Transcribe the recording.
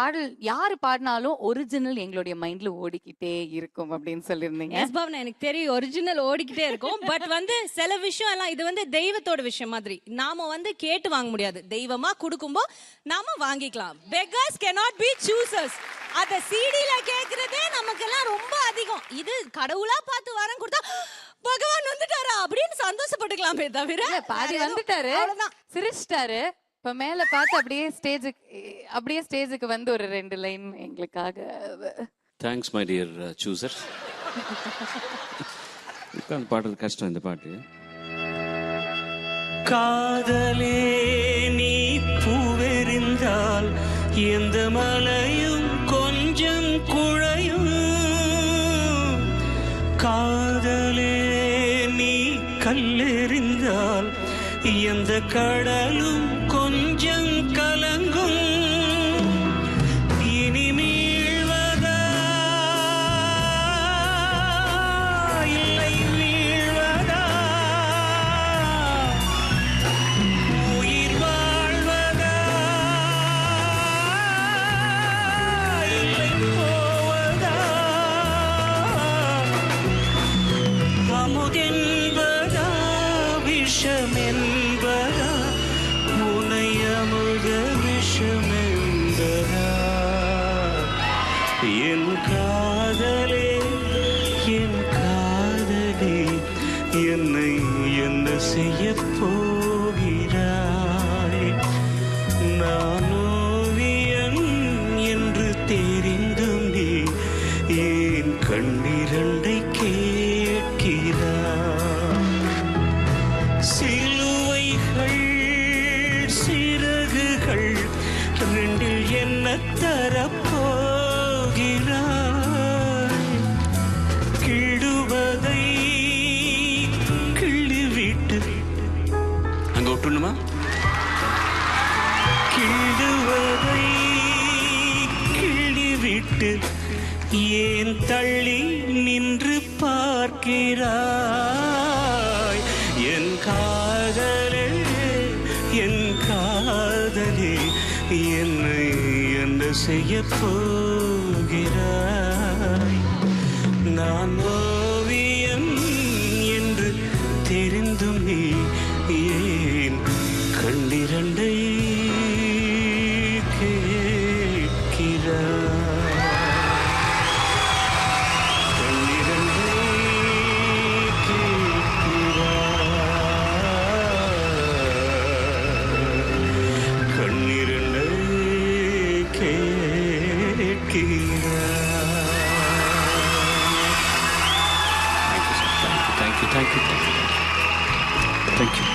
பாடல் யாரு பாடினாலும் ஒரிஜினல் எங்களுடைய மைண்ட்ல ஓடிக்கிட்டே இருக்கும் அப்படின்னு சொல்லியிருந்தீங்க. எஸ் பவன், எனக்கு தெரியும் ஒரிஜினல் ஓடிக்கிட்டே இருக்கும். பட் சில விஷயம் எல்லாம் இது தெய்வத்தோட விஷயம் மாதிரி நாம கேட்டு வாங்க முடியாது. தெய்வமா கொடுக்கும்போது நாம வாங்கிக்கலாம். beggars cannot be choosers. அத சிடில கேக்குறதே நமக்கெல்லாம் ரொம்ப அதிகம். இது கடவுளா பார்த்து வரம் கொடுத்தா பகவான் வந்துட்டாரா அப்படின்னு சந்தோஷப்பட்டுக்கலாமே தவிர பாதி வந்துட்டாரு, சிரிச்சிட்டாரு. இப்ப மேல பார்த்து அப்படியே ஸ்டேஜுக்கு வந்து ஒரு 2 லைன் எங்களுக்காக. தேங்க்ஸ் மை டியர் சூசர். உட்கார்ந்து பாடுறது கஷ்டம் இந்த பாட்டு. காதலே நீ பூவெறிந்தால் எந்த மலையும் கொஞ்சம் குழையும். காதலே நீ கல்லெறிந்தால் எந்த கடலும் கொஞ்சம் கலங்கும். இனி மீழ்வதா இல்லை வீழ்வதா, உயிர் வாழ்வதா இல்லை போவதா, அமுதென்பதா விஷமென்பதா, உனை அமுத விஷமென்பதா. என் காதலே என் காதலே என்னை என்ன செய்ய போகிறாய்? நான் ஓவியன் என்று தெரிந்தும் நீ ஏன் கண்ணிரண்டை கேட்கிறாய்? சிலுவைகள் சிறகுகள் ரெண்டில் என்ன தரப்போகிறாய்? கிடுவதை கிள்ளிவிட்டு அங்க விட்டுணுமா? கிடுவதை கிள்ளிவிட்டு ஏன் தள்ளி நின்று பார்க்கிறாய்? என் காதலே என் காதலே என்னை என்ன செய்ய போகிறாய்? நான் ஓவியம் என்று தெரிந்தும் நீ ஏன் கண்ணிரண்டை கேட்கிறாய்? Thank you.